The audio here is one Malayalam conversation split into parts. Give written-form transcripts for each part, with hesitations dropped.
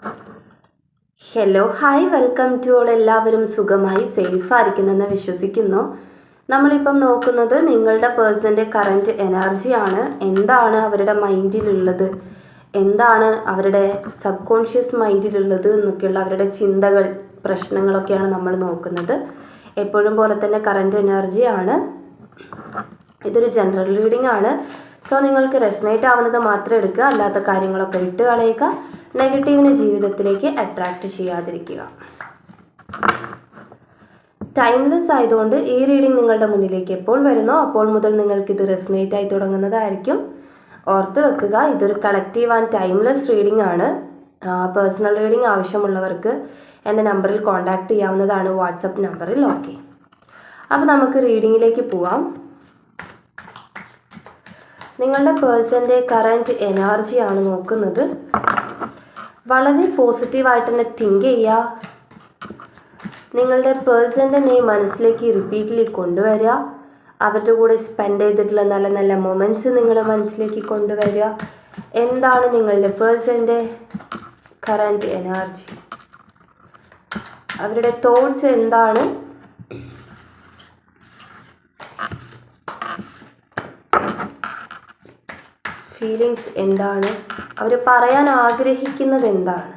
Hello hi welcome to all. എല്ലാവരും സുഖമായി സേഫായിരിക്കുന്നെന്ന് വിശ്വസിക്കുന്നു. നമ്മളിപ്പം നോക്കുന്നത് നിങ്ങളുടെ പേഴ്സൻ്റെ കറൻറ്റ് എനർജിയാണ്. എന്താണ് അവരുടെ മൈൻഡിലുള്ളത്, എന്താണ് അവരുടെ സബ് കോൺഷ്യസ് മൈൻഡിലുള്ളത് എന്നൊക്കെയുള്ള അവരുടെ ചിന്തകൾ, പ്രശ്നങ്ങളൊക്കെയാണ് നമ്മൾ നോക്കുന്നത്. എപ്പോഴും പോലെ തന്നെ കറൻറ്റ് എനർജിയാണ്. ഇതൊരു ജനറൽ റീഡിംഗ് ആണ്. സോ നിങ്ങൾക്ക് റെസനേറ്റ് ആവുന്നത് മാത്രം എടുക്കുക, അല്ലാത്ത കാര്യങ്ങളൊക്കെ വിട്ട് കളയുക. നെഗറ്റീവിനെ ജീവിതത്തിലേക്ക് അട്രാക്റ്റ് ചെയ്യാതിരിക്കുക. ടൈംലെസ് ആയതുകൊണ്ട് ഈ റീഡിംഗ് നിങ്ങളുടെ മുന്നിലേക്ക് എപ്പോൾ വരുന്നോ അപ്പോൾ മുതൽ നിങ്ങൾക്കിത് റെസനേറ്റ് ആയി തുടങ്ങുന്നതായിരിക്കും. ഓർത്ത് വെക്കുക, ഇതൊരു കളക്റ്റീവ് ആൻഡ് ടൈംലെസ് റീഡിംഗ് ആണ്. പേഴ്സണൽ റീഡിംഗ് ആവശ്യമുള്ളവർക്ക് എൻ്റെ നമ്പറിൽ കോൺടാക്റ്റ് ചെയ്യാവുന്നതാണ്, വാട്സപ്പ് നമ്പറിൽ. ഓക്കെ, അപ്പോൾ നമുക്ക് റീഡിങ്ങിലേക്ക് പോവാം. നിങ്ങളുടെ പേഴ്സൻ്റെ കറൻറ്റ് എനർജിയാണ് നോക്കുന്നത്. വളരെ പോസിറ്റീവായിട്ട് തന്നെ തിങ്ക് ചെയ്യുക. നിങ്ങളുടെ പേഴ്സൻ്റെ നെയിം മനസ്സിലേക്ക് റിപ്പീറ്റ്ലി കൊണ്ടുവരിക. അവരുടെ കൂടെ സ്പെൻഡ് ചെയ്തിട്ടുള്ള നല്ല നല്ല മൊമെൻറ്റ്സ് നിങ്ങളുടെ മനസ്സിലേക്ക് കൊണ്ടുവരിക. എന്താണ് നിങ്ങളുടെ പേഴ്സൻ്റെ കറൻറ്റ് എനർജി, അവരുടെ തോട്ട്സ് എന്താണ്, ഫീലിങ്സ് എന്താണ്, അവർ പറയാൻ ആഗ്രഹിക്കുന്നത് എന്താണ്.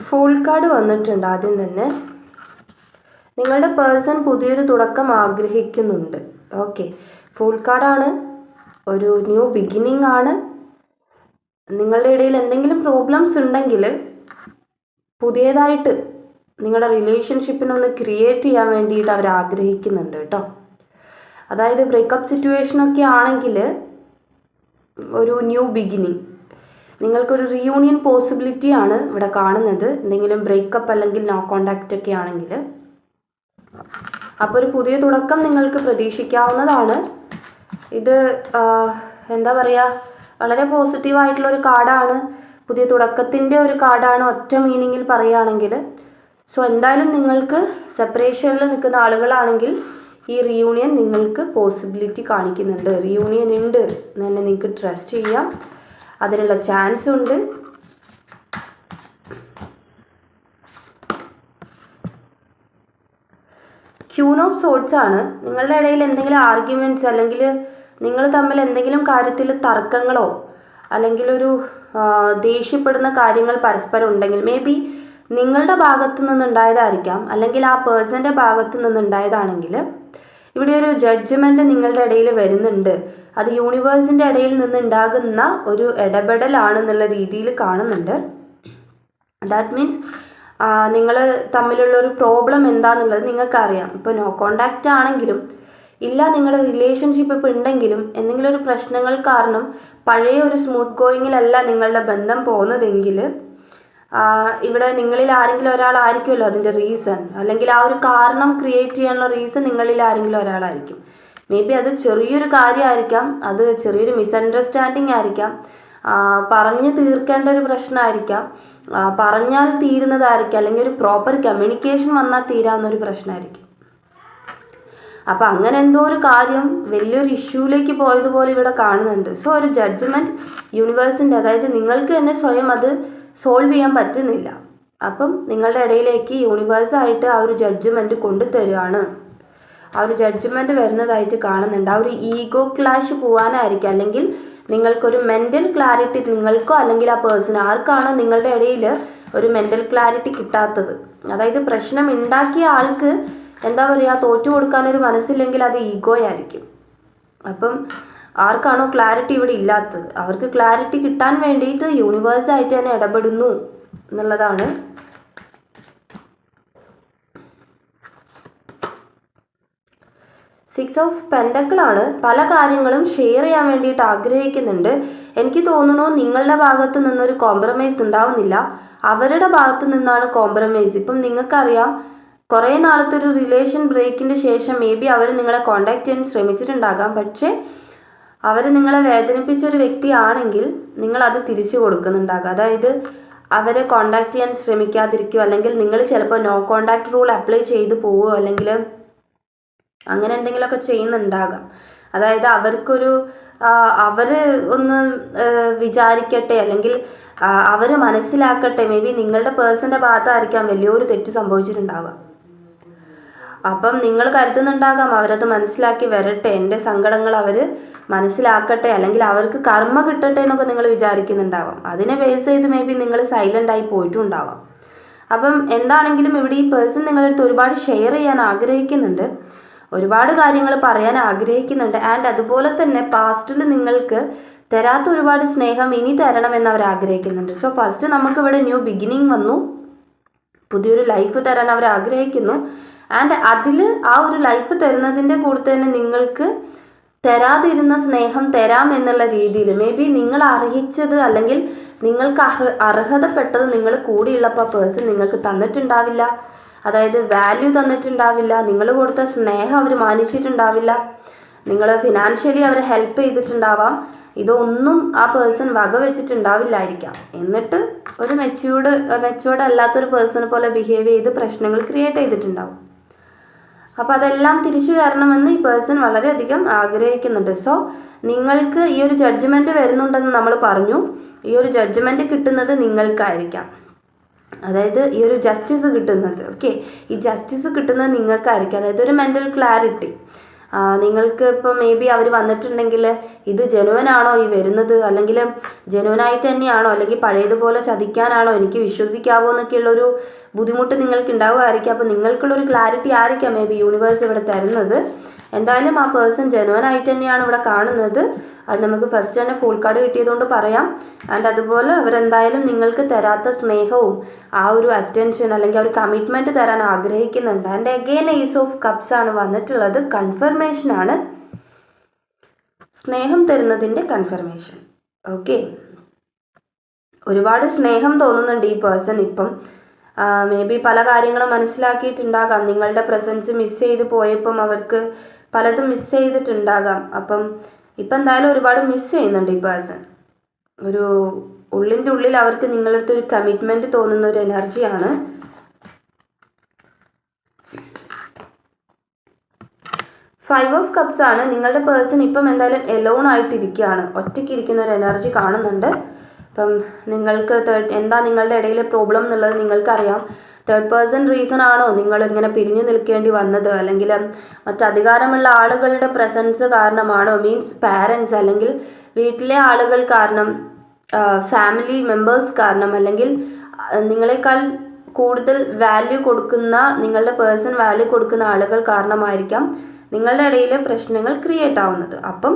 ഫുൾ കാർഡ് വന്നിട്ടുണ്ട്. ആദ്യം തന്നെ നിങ്ങളുടെ പേഴ്സൺ പുതിയൊരു തുടക്കം ആഗ്രഹിക്കുന്നുണ്ട്. ഓക്കെ, ഫുൾ കാർഡാണ്, ഒരു ന്യൂ ബിഗിനിങ് ആണ്. നിങ്ങളുടെ ഇടയിൽ എന്തെങ്കിലും പ്രോബ്ലംസ് ഉണ്ടെങ്കിൽ പുതിയതായിട്ട് നിങ്ങളുടെ റിലേഷൻഷിപ്പിനൊന്ന് ക്രിയേറ്റ് ചെയ്യാൻ വേണ്ടിയിട്ട് അവർ ആഗ്രഹിക്കുന്നുണ്ട് കേട്ടോ. അതായത് ബ്രേക്കപ്പ് സിറ്റുവേഷനൊക്കെ ആണെങ്കിൽ ഒരു ന്യൂ ബിഗിനിങ്, നിങ്ങൾക്കൊരു റീയൂണിയൻ പോസിബിലിറ്റി ആണ് ഇവിടെ കാണുന്നത്. എന്തെങ്കിലും ബ്രേക്കപ്പ് അല്ലെങ്കിൽ നോ കോണ്ടാക്റ്റ് ഒക്കെ ആണെങ്കിൽ അപ്പോൾ ഒരു പുതിയ തുടക്കം നിങ്ങൾക്ക് പ്രതീക്ഷിക്കാവുന്നതാണ്. ഇത് എന്താ പറയുക, വളരെ പോസിറ്റീവായിട്ടുള്ളൊരു കാർഡാണ്, പുതിയ തുടക്കത്തിൻ്റെ ഒരു കാർഡാണ് ഒറ്റ മീനിങ്ങിൽ പറയുകയാണെങ്കിൽ. സോ എന്തായാലും നിങ്ങൾക്ക് സെപ്പറേഷനിൽ നിൽക്കുന്ന ആളുകളാണെങ്കിൽ ഈ റീയൂണിയൻ നിങ്ങൾക്ക് പോസിബിലിറ്റി കാണിക്കുന്നുണ്ട്. റീയൂണിയൻ ഉണ്ട് എന്ന് തന്നെ നിങ്ങൾക്ക് ട്രസ്റ്റ് ചെയ്യാം, അതിനുള്ള ചാൻസ് ഉണ്ട്. ക്യൂൺ ഓഫ് സോർട്സ് ആണ്. നിങ്ങളുടെ ഇടയിൽ എന്തെങ്കിലും ആർഗ്യുമെൻറ്റ്സ് അല്ലെങ്കിൽ നിങ്ങൾ തമ്മിൽ എന്തെങ്കിലും കാര്യത്തിൽ തർക്കങ്ങളോ അല്ലെങ്കിൽ ഒരു ദേഷ്യപ്പെടുന്ന കാര്യങ്ങൾ പരസ്പരം ഉണ്ടെങ്കിൽ, മേ ബി നിങ്ങളുടെ ഭാഗത്തു നിന്നുണ്ടായതായിരിക്കാം, അല്ലെങ്കിൽ ആ പേഴ്സൻ്റെ ഭാഗത്തു നിന്നുണ്ടായതാണെങ്കിൽ ഇവിടെ ഒരു ജഡ്ജ്മെൻറ്റ് നിങ്ങളുടെ ഇടയിൽ വരുന്നുണ്ട്. അത് യൂണിവേഴ്സിൻ്റെ ഇടയിൽ നിന്നുണ്ടാകുന്ന ഒരു ഇടപെടലാണെന്നുള്ള രീതിയിൽ കാണുന്നുണ്ട്. ദാറ്റ് മീൻസ് നിങ്ങൾ തമ്മിലുള്ള ഒരു പ്രോബ്ലം എന്താണെന്നുള്ളത് നിങ്ങൾക്കറിയാം. ഇപ്പോൾ നോ കോണ്ടാക്റ്റ് ആണെങ്കിലും ഇല്ല, നിങ്ങളുടെ റിലേഷൻഷിപ്പ് ഇപ്പോൾ ഉണ്ടെങ്കിലും എന്തെങ്കിലും ഒരു പ്രശ്നങ്ങൾ കാരണം പഴയ ഒരു സ്മൂത്ത് ഗോയിങ്ങിലല്ല നിങ്ങളുടെ ബന്ധം പോകുന്നതെങ്കിൽ ഇവിടെ നിങ്ങളിൽ ആരെങ്കിലും ഒരാളായിരിക്കുമല്ലോ അതിൻ്റെ റീസൺ, അല്ലെങ്കിൽ ആ ഒരു കാരണം ക്രിയേറ്റ് ചെയ്യാനുള്ള റീസൺ നിങ്ങളിൽ ആരെങ്കിലും ഒരാളായിരിക്കും. മേ ബി അത് ചെറിയൊരു കാര്യമായിരിക്കാം, അത് ചെറിയൊരു മിസ്അണ്ടർസ്റ്റാൻഡിങ് ആയിരിക്കാം, പറഞ്ഞു തീർക്കേണ്ട ഒരു പ്രശ്നമായിരിക്കാം, പറഞ്ഞാൽ തീരുന്നതായിരിക്കാം, അല്ലെങ്കിൽ ഒരു പ്രോപ്പർ കമ്മ്യൂണിക്കേഷൻ വന്നാൽ തീരാവുന്ന ഒരു പ്രശ്നമായിരിക്കും. അപ്പം അങ്ങനെ എന്തോ ഒരു കാര്യം വലിയൊരു ഇഷ്യൂലേക്ക് പോയതുപോലെ ഇവിടെ കാണുന്നുണ്ട്. സോ ഒരു ജഡ്ജ്മെൻറ്റ് യൂണിവേഴ്സിൻ്റെ, അതായത് നിങ്ങൾക്ക് തന്നെ സ്വയം അത് സോൾവ് ചെയ്യാൻ പറ്റുന്നില്ല. അപ്പം നിങ്ങളുടെ ഇടയിലേക്ക് യൂണിവേഴ്സായിട്ട് ആ ഒരു ജഡ്ജ്മെൻറ്റ് കൊണ്ടുതരികയാണ്. ആ ഒരു ജഡ്ജ്മെൻറ്റ് വരുന്നതായിട്ട് കാണുന്നുണ്ട്. ആ ഒരു ഈഗോ ക്ലാഷ് പോകാനായിരിക്കും, അല്ലെങ്കിൽ നിങ്ങൾക്കൊരു മെൻ്റൽ ക്ലാരിറ്റി, നിങ്ങൾക്കോ അല്ലെങ്കിൽ ആ പേഴ്സൺ ആർക്കാണോ നിങ്ങളുടെ ഇടയിൽ ഒരു മെൻ്റൽ ക്ലാരിറ്റി കിട്ടാത്തത്, അതായത് പ്രശ്നം ഉണ്ടാക്കിയ ആൾക്ക് എന്താ പറയുക, തോറ്റു കൊടുക്കാനൊരു മനസ്സില്ലെങ്കിൽ അത് ഈഗോ ആയിരിക്കും. അപ്പം ആർക്കാണോ ക്ലാരിറ്റി ഇവിടെ ഇല്ലാത്തത് അവർക്ക് ക്ലാരിറ്റി കിട്ടാൻ വേണ്ടിയിട്ട് യൂണിവേഴ്സായിട്ട് തന്നെ ഇടപെടുന്നു എന്നുള്ളതാണ്. സിക്സ് ഓഫ് പെൻഡക്കിളാണ്. പല കാര്യങ്ങളും ഷെയർ ചെയ്യാൻ വേണ്ടിയിട്ട് ആഗ്രഹിക്കുന്നുണ്ട്. എനിക്ക് തോന്നുന്നു നിങ്ങളുടെ ഭാഗത്ത് നിന്നൊരു കോംപ്രമൈസ് ഉണ്ടാവുന്നില്ല, അവരുടെ ഭാഗത്ത് നിന്നാണ് കോംപ്രമൈസ്. ഇപ്പം നിങ്ങൾക്കറിയാം, കുറേ നാളത്തെ ഒരു റിലേഷൻ ബ്രേക്കിൻ്റെ ശേഷം മേ ബി അവർ നിങ്ങളെ കോണ്ടാക്ട് ചെയ്യാൻ ശ്രമിച്ചിട്ടുണ്ടാകാം. പക്ഷേ അവർ നിങ്ങളെ വേദനിപ്പിച്ച ഒരു വ്യക്തിയാണെങ്കിൽ നിങ്ങൾ അത് തിരിച്ചു കൊടുക്കുന്നുണ്ടാകാം. അതായത് അവരെ കോണ്ടാക്ട് ചെയ്യാൻ ശ്രമിക്കാതിരിക്കുകയോ, അല്ലെങ്കിൽ നിങ്ങൾ ചിലപ്പോൾ നോ കോണ്ടാക്ട് റൂൾ അപ്ലൈ ചെയ്ത് പോവുകയോ, അല്ലെങ്കിൽ അങ്ങനെ എന്തെങ്കിലുമൊക്കെ ചെയ്യുന്നുണ്ടാകാം. അതായത് അവർ ഒന്ന് വിചാരിക്കട്ടെ, അല്ലെങ്കിൽ അവർ മനസ്സിലാക്കട്ടെ. മേ ബി നിങ്ങളുടെ പേഴ്സൻ്റെ ഭാഗത്തായിരിക്കാം വലിയൊരു തെറ്റ് സംഭവിച്ചിട്ടുണ്ടാവുക. അപ്പം നിങ്ങൾ കരുതുന്നുണ്ടാകാം അവരത് മനസ്സിലാക്കി വരട്ടെ, എൻ്റെ സങ്കടങ്ങൾ അവർ മനസ്സിലാക്കട്ടെ, അല്ലെങ്കിൽ അവർക്ക് കർമ്മ കിട്ടട്ടെ എന്നൊക്കെ നിങ്ങൾ വിചാരിക്കുന്നുണ്ടാവാം. അതിനെ ബേസ് ചെയ്ത് മേ ബി നിങ്ങൾ സൈലൻ്റ് ആയി പോയിട്ടുണ്ടാവാം. അപ്പം എന്താണെങ്കിലും ഇവിടെ ഈ പേഴ്സൺ നിങ്ങളുടെ അടുത്ത് ഒരുപാട് ഷെയർ ചെയ്യാൻ ആഗ്രഹിക്കുന്നുണ്ട്, ഒരുപാട് കാര്യങ്ങൾ പറയാൻ ആഗ്രഹിക്കുന്നുണ്ട്. ആൻഡ് അതുപോലെ തന്നെ പാസ്റ്റിൽ നിങ്ങൾക്ക് തരാത്ത ഒരുപാട് സ്നേഹം ഇനി തരണമെന്ന് അവർ ആഗ്രഹിക്കുന്നുണ്ട്. സോ ഫസ്റ്റ് നമുക്കിവിടെ ന്യൂ ബിഗിനിങ് വന്നു, പുതിയൊരു ലൈഫ് തരാൻ അവർ ആഗ്രഹിക്കുന്നു. ആൻഡ് അതിൽ ആ ഒരു ലൈഫ് തരുന്നതിൻ്റെ കൂടെ തന്നെ നിങ്ങൾക്ക് തരാതിരുന്ന സ്നേഹം തരാം എന്നുള്ള രീതിയിൽ മേ ബി നിങ്ങൾ അറിയിച്ചത് അല്ലെങ്കിൽ നിങ്ങൾക്ക് അർഹതപ്പെട്ടത് നിങ്ങൾ കൂടിയുള്ളപ്പോൾ ആ പേഴ്സൺ നിങ്ങൾക്ക് തന്നിട്ടുണ്ടാവില്ല. അതായത് വാല്യൂ തന്നിട്ടുണ്ടാവില്ല, നിങ്ങൾ കൊടുത്ത സ്നേഹം അവർ മാനിച്ചിട്ടുണ്ടാവില്ല, നിങ്ങൾ ഫിനാൻഷ്യലി അവരെ ഹെൽപ്പ് ചെയ്തിട്ടുണ്ടാവാം. ഇതൊന്നും ആ പേഴ്സൺ വകവെച്ചിട്ടുണ്ടാവില്ലായിരിക്കാം. എന്നിട്ട് ഒരു മെച്യൂർഡ് അല്ലാത്തൊരു പേഴ്സണെ പോലെ ബിഹേവ് ചെയ്ത് പ്രശ്നങ്ങൾ ക്രിയേറ്റ് ചെയ്തിട്ടുണ്ടാവും. അപ്പോൾ അതെല്ലാം തിരിച്ചു തരണമെന്ന് ഈ പേഴ്സൺ വളരെയധികം ആഗ്രഹിക്കുന്നുണ്ട്. സോ നിങ്ങൾക്ക് ഈ ഒരു ജഡ്ജ്മെൻറ്റ് വരുന്നുണ്ടെന്ന് നമ്മൾ പറഞ്ഞു. ഈ ഒരു ജഡ്ജ്മെൻറ്റ് കിട്ടുന്നത് നിങ്ങൾക്കായിരിക്കാം. അതായത് ഈ ഒരു ജസ്റ്റിസ് കിട്ടുന്നത്, ഓക്കെ, ഈ ജസ്റ്റിസ് കിട്ടുന്നത് നിങ്ങൾക്കായിരിക്കും. അതായത് ഒരു മെൻ്റൽ ക്ലാരിറ്റി. നിങ്ങൾക്ക് ഇപ്പോൾ മേ ബി അവർ വന്നിട്ടുണ്ടെങ്കിൽ ഇത് ജെനുവനാണോ ഈ വരുന്നത്, അല്ലെങ്കിൽ ജെനുവനായിട്ട് തന്നെയാണോ, അല്ലെങ്കിൽ പഴയതുപോലെ ചതിക്കാനാണോ, എനിക്ക് വിശ്വസിക്കാവോ എന്നൊക്കെയുള്ളൊരു ബുദ്ധിമുട്ട് നിങ്ങൾക്ക് ഉണ്ടാവുമായിരിക്കും. അപ്പോൾ നിങ്ങൾക്കുള്ളൊരു ക്ലാരിറ്റി ആയിരിക്കാം മേ ബി യൂണിവേഴ്സ് ഇവിടെ തരുന്നത്. എന്തായാലും ആ പേഴ്സൺ ജെനുവനായിട്ട് തന്നെയാണ് ഇവിടെ കാണുന്നത്. അത് നമുക്ക് ഫസ്റ്റ് തന്നെ ഫുൾ കാർഡ് കിട്ടിയതുകൊണ്ട് പറയാം. ആൻഡ് അതുപോലെ അവരെന്തായാലും നിങ്ങൾക്ക് തരാത്ത സ്നേഹവും ആ ഒരു അറ്റൻഷൻ അല്ലെങ്കിൽ ആ ഒരു കമ്മിറ്റ്മെൻറ്റ് തരാൻ ആഗ്രഹിക്കുന്നുണ്ട്. And again ace of cups ആണ് വന്നിട്ടുള്ളത്. കൺഫർമേഷൻ ആണ്, സ്നേഹം തരുന്നതിൻ്റെ കൺഫർമേഷൻ. ഓക്കെ, ഒരുപാട് സ്നേഹം തോന്നുന്നുണ്ട് ഈ പേഴ്സൺ ഇപ്പം. മേ ബി പല കാര്യങ്ങളും മനസ്സിലാക്കിയിട്ടുണ്ടാകാം. നിങ്ങളുടെ പ്രസൻസ് മിസ് ചെയ്ത് പോയപ്പം അവർക്ക് പലതും മിസ് ചെയ്തിട്ടുണ്ടാകാം. അപ്പം ഇപ്പം എന്തായാലും ഒരുപാട് മിസ് ചെയ്യുന്നുണ്ട് ഈ പേഴ്സൺ. ഒരു ഉള്ളിൻ്റെ ഉള്ളിൽ അവർക്ക് നിങ്ങളുടെ അടുത്ത് ഒരു കമ്മിറ്റ്മെൻറ്റ് തോന്നുന്ന ഒരു എനർജിയാണ്. ഫൈവ് ഓഫ് കപ്സ് ആണ്. നിങ്ങളുടെ പേഴ്സൺ ഇപ്പം എന്തായാലും എലോൺ ആയിട്ടിരിക്കുകയാണ്, ഒറ്റയ്ക്ക് ഇരിക്കുന്ന ഒരു എനർജി കാണുന്നുണ്ട്. അപ്പം നിങ്ങൾക്ക് എന്താ നിങ്ങളുടെ ഇടയിലെ പ്രോബ്ലം എന്നുള്ളത് നിങ്ങൾക്കറിയാം. തേർഡ് പേഴ്സൺ റീസൺ ആണോ നിങ്ങൾ ഇങ്ങനെ പിരിഞ്ഞു നിൽക്കേണ്ടി വന്നത്, അല്ലെങ്കിൽ മറ്റധികാരമുള്ള ആളുകളുടെ പ്രസൻസ് കാരണമാണോ, മീൻസ് പാരൻസ് അല്ലെങ്കിൽ വീട്ടിലെ ആളുകൾ കാരണം, ഫാമിലി മെമ്പേഴ്സ് കാരണം, അല്ലെങ്കിൽ നിങ്ങളെക്കാൾ കൂടുതൽ വാല്യൂ കൊടുക്കുന്ന നിങ്ങളുടെ പേഴ്സൺ വാല്യൂ കൊടുക്കുന്ന ആളുകൾ കാരണമായിരിക്കാം നിങ്ങളുടെ ഇടയിലെ പ്രശ്നങ്ങൾ ക്രിയേറ്റ് ആവുന്നത്. അപ്പം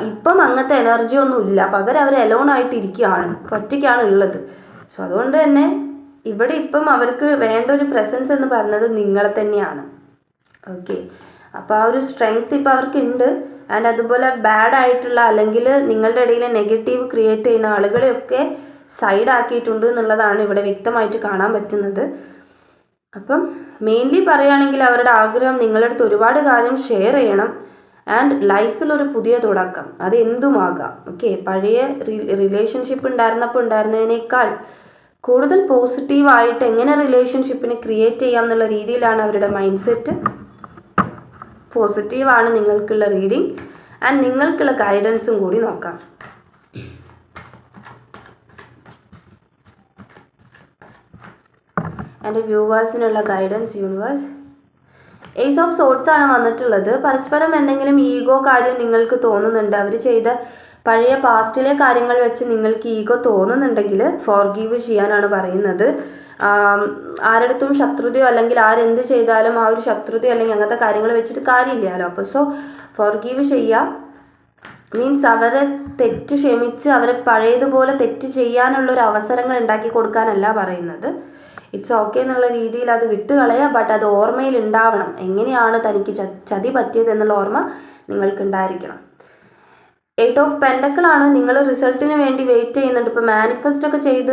ഇപ്പം അങ്ങനത്തെ എനർജി ഒന്നും ഇല്ല, പകരം അവർ എലോൺ ആയിട്ടിരിക്കുകയാണ്, ഒറ്റയ്ക്കാണ് ഉള്ളത്. സോ അതുകൊണ്ട് തന്നെ ഇവിടെ ഇപ്പം അവർക്ക് വേണ്ട ഒരു പ്രസൻസ് എന്ന് പറയുന്നത് നിങ്ങളെ തന്നെയാണ്. ഓക്കെ, അപ്പോൾ ആ ഒരു സ്ട്രെങ്ത് ഇപ്പം അവർക്ക് ഉണ്ട്. ആൻഡ് അതുപോലെ ബാഡ് ആയിട്ടുള്ള അല്ലെങ്കിൽ നിങ്ങളുടെ ഇടയിൽ നെഗറ്റീവ് ക്രിയേറ്റ് ചെയ്യുന്ന ആളുകളെയൊക്കെ സൈഡ് ആക്കിയിട്ടുണ്ട് എന്നുള്ളതാണ് ഇവിടെ വ്യക്തമായിട്ട് കാണാൻ പറ്റുന്നത്. അപ്പം മെയിൻലി പറയുകയാണെങ്കിൽ അവരുടെ ആഗ്രഹം നിങ്ങളുടെ അടുത്ത് ഒരുപാട് കാര്യം ഷെയർ ചെയ്യണം. ആൻഡ് ലൈഫിലൊരു പുതിയ തുടക്കം, അത് എന്തുമാകാം. ഓക്കെ, പഴയ റിലേഷൻഷിപ്പ് ഉണ്ടായിരുന്നതിനേക്കാൾ കൂടുതൽ പോസിറ്റീവായിട്ട് എങ്ങനെ റിലേഷൻഷിപ്പിനെ ക്രിയേറ്റ് ചെയ്യാം എന്നുള്ള രീതിയിലാണ് അവരുടെ മൈൻഡ് സെറ്റ്. പോസിറ്റീവാണ് നിങ്ങൾക്കുള്ള റീഡിങ്. ആൻഡ് നിങ്ങൾക്കുള്ള ഗൈഡൻസും കൂടി നോക്കാം. എൻ്റെ വ്യൂവേഴ്സിനുള്ള guidance universe. Ace of swords ആണ് വന്നിട്ടുള്ളത്. പരസ്പരം എന്തെങ്കിലും ഈഗോ കാര്യം നിങ്ങൾക്ക് തോന്നുന്നുണ്ട്, അവർ ചെയ്ത പഴയ പാസ്റ്റിലെ കാര്യങ്ങൾ വെച്ച് നിങ്ങൾക്ക് ഈഗോ തോന്നുന്നുണ്ടെങ്കിൽ ഫോർഗീവ് ചെയ്യാനാണ് പറയുന്നത്. ആരടുത്തും ശത്രുതയോ അല്ലെങ്കിൽ ആരെന്ത് ചെയ്താലും ആ ഒരു ശത്രുതയോ അല്ലെങ്കിൽ അങ്ങനത്തെ കാര്യങ്ങൾ വെച്ചിട്ട് കാര്യമില്ലല്ലോ. അപ്പോൾ സോ ഫോർഗീവ് ചെയ്യുക മീൻസ് അവരെ തെറ്റ് ക്ഷമിച്ച് അവരെ പഴയതുപോലെ തെറ്റ് ചെയ്യാനുള്ളൊരു അവസരങ്ങൾ ഉണ്ടാക്കി കൊടുക്കാനല്ല പറയുന്നത്. ഇറ്റ്സ് ഓക്കെ എന്നുള്ള രീതിയിൽ അത് വിട്ടുകളയുക. ബട്ട് അത് ഓർമ്മയിൽ ഉണ്ടാവണം, എങ്ങനെയാണ് തനിക്ക് ചതി പറ്റിയത് എന്നുള്ള ഓർമ്മ നിങ്ങൾക്കുണ്ടായിരിക്കണം. 8 ഓഫ് പെൻഡക്കിൾ ആണ്. നിങ്ങൾ റിസൾട്ടിന് വേണ്ടി വെയിറ്റ് ചെയ്യുന്നുണ്ട്. ഇപ്പോൾ മാനിഫെസ്റ്റ് ഒക്കെ ചെയ്ത്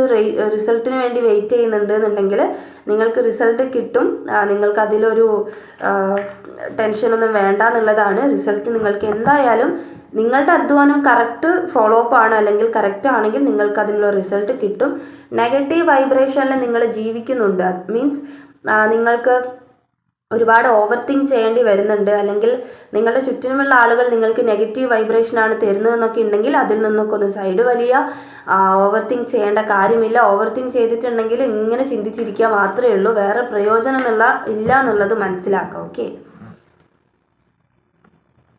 റിസൾട്ടിന് വേണ്ടി വെയിറ്റ് ചെയ്യുന്നുണ്ട് എന്നുണ്ടെങ്കിൽ നിങ്ങൾക്ക് റിസൾട്ട് കിട്ടും. നിങ്ങൾക്ക് അതിലൊരു ടെൻഷനൊന്നും വേണ്ട എന്നുള്ളതാണ്. റിസൾട്ട് നിങ്ങൾക്ക് എന്തായാലും നിങ്ങളുടെ അധ്വാനം കറക്റ്റ് ഫോളോ അപ്പ് ആണ് അല്ലെങ്കിൽ കറക്റ്റ് ആണെങ്കിൽ നിങ്ങൾക്ക് അതിനുള്ള റിസൾട്ട് കിട്ടും. നെഗറ്റീവ് വൈബ്രേഷനിൽ നിങ്ങൾ ജീവിക്കുന്നുണ്ട്, മീൻസ് നിങ്ങൾക്ക് ഒരുപാട് ഓവർ തിങ്ക് ചെയ്യേണ്ടി വരുന്നുണ്ട്, അല്ലെങ്കിൽ നിങ്ങളുടെ ചുറ്റിനുമുള്ള ആളുകൾ നിങ്ങൾക്ക് നെഗറ്റീവ് വൈബ്രേഷനാണ് തരുന്നതെന്നൊക്കെ ഉണ്ടെങ്കിൽ അതിൽ നിന്നൊക്കെ ഒന്ന് സൈഡ് വലിയ. ഓവർ തിങ്ക് ചെയ്യേണ്ട കാര്യമില്ല. ഓവർ തിങ്ക് ചെയ്തിട്ടുണ്ടെങ്കിൽ ഇങ്ങനെ ചിന്തിച്ചിരിക്കുക മാത്രമേ ഉള്ളൂ, വേറെ പ്രയോജനം ഇല്ല എന്നുള്ളത് മനസ്സിലാക്കുക. ഓക്കെ.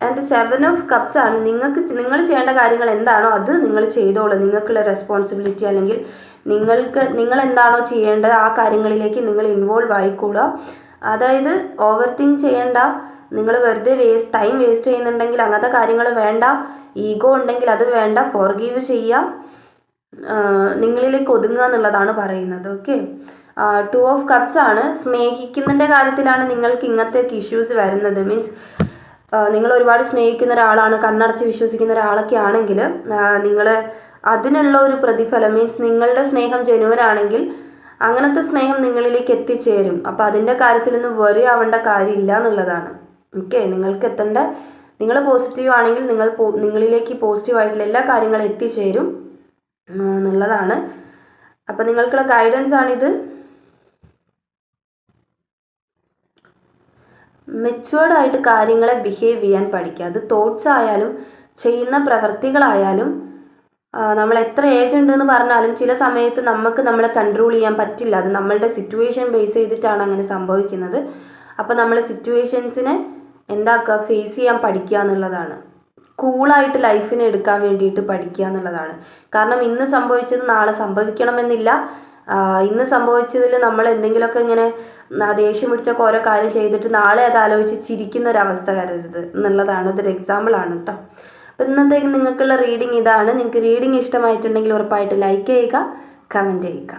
ആൻഡ് 7 ഓഫ് കപ്സ് ആണ്. നിങ്ങൾ ചെയ്യേണ്ട കാര്യങ്ങൾ എന്താണോ അത് നിങ്ങൾ ചെയ്തോളൂ. നിങ്ങൾക്കുള്ള റെസ്പോൺസിബിലിറ്റി അല്ലെങ്കിൽ നിങ്ങൾ എന്താണോ ചെയ്യേണ്ടത് ആ കാര്യങ്ങളിലേക്ക് നിങ്ങൾ ഇൻവോൾവ് ആയിക്കൂടുക. അതായത് ഓവർ തിങ്ക് ചെയ്യേണ്ട. നിങ്ങൾ വെറുതെ ടൈം വേസ്റ്റ് ചെയ്യുന്നുണ്ടെങ്കിൽ അങ്ങനത്തെ കാര്യങ്ങൾ വേണ്ട. ഈഗോ ഉണ്ടെങ്കിൽ അത് വേണ്ട. ഫോർഗീവ് ചെയ്യുക, നിങ്ങളിലേക്ക് ഒതുങ്ങുക എന്നുള്ളതാണ് പറയുന്നത്. ഓക്കെ. 2 ഓഫ് കപ്സ് ആണ്. സ്നേഹിക്കുന്നതിൻ്റെ കാര്യത്തിലാണ് നിങ്ങൾക്ക് ഇങ്ങനത്തെ ഇഷ്യൂസ് വരുന്നത്. മീൻസ് നിങ്ങൾ ഒരുപാട് സ്നേഹിക്കുന്ന ഒരാളാണ്, കണ്ണടച്ച് വിശ്വസിക്കുന്ന ഒരാളൊക്കെ ആണെങ്കിൽ നിങ്ങൾ അതിനുള്ള ഒരു പ്രതിഫലം, മീൻസ് നിങ്ങളുടെ സ്നേഹം ജെനുവനാണെങ്കിൽ അങ്ങനത്തെ സ്നേഹം നിങ്ങളിലേക്ക് എത്തിച്ചേരും. അപ്പോൾ അതിൻ്റെ കാര്യത്തിലൊന്നും വെറി ആവേണ്ട കാര്യമില്ല എന്നുള്ളതാണ്. ഓക്കെ. നിങ്ങൾക്ക് നിങ്ങൾ പോസിറ്റീവ് ആണെങ്കിൽ നിങ്ങളിലേക്ക് പോസിറ്റീവായിട്ടുള്ള എല്ലാ കാര്യങ്ങളും എത്തിച്ചേരും എന്നുള്ളതാണ്. അപ്പോൾ നിങ്ങൾക്കുള്ള ഗൈഡൻസ് ആണിത്. മെച്ചുവേർഡ് ആയിട്ട് കാര്യങ്ങളെ ബിഹേവ് ചെയ്യാൻ പഠിക്കുക. അത് തോട്ട്സ് ആയാലും ചെയ്യുന്ന പ്രവൃത്തികളായാലും. നമ്മൾ എത്ര ഏജ് ഉണ്ടെന്ന് പറഞ്ഞാലും ചില സമയത്ത് നമ്മളെ കൺട്രോൾ ചെയ്യാൻ പറ്റില്ല. അത് നമ്മളുടെ സിറ്റുവേഷൻ ബേസ് ചെയ്തിട്ടാണ് അങ്ങനെ സംഭവിക്കുന്നത്. അപ്പോൾ നമ്മൾ സിറ്റുവേഷൻസിനെ എന്താക്കുക, ഫേസ് ചെയ്യാൻ പഠിക്കുക എന്നുള്ളതാണ്. കൂളായിട്ട് ലൈഫിനെ എടുക്കാൻ വേണ്ടിയിട്ട് പഠിക്കുക എന്നുള്ളതാണ്. കാരണം ഇന്ന് സംഭവിച്ചത് നാളെ സംഭവിക്കണമെന്നില്ല. ഇന്ന് സംഭവിച്ചതിൽ നമ്മൾ എന്തെങ്കിലുമൊക്കെ ഇങ്ങനെ ദേഷ്യം പിടിച്ചൊക്കെ ഓരോ കാര്യം ചെയ്തിട്ട് നാളെ അത് ആലോചിച്ച് ചിരിക്കുന്ന ഒരവസ്ഥ വരരുത് എന്നുള്ളതാണ്. ഇതൊരു എക്സാമ്പിളാണ് കേട്ടോ. അപ്പം ഇന്നത്തേക്ക് നിങ്ങൾക്കുള്ള റീഡിങ് ഇതാണ്. നിങ്ങൾക്ക് റീഡിങ് ഇഷ്ടമായിട്ടുണ്ടെങ്കിൽ ഉറപ്പായിട്ട് ലൈക്ക് ചെയ്യുക, കമൻറ്റ് ചെയ്യുക.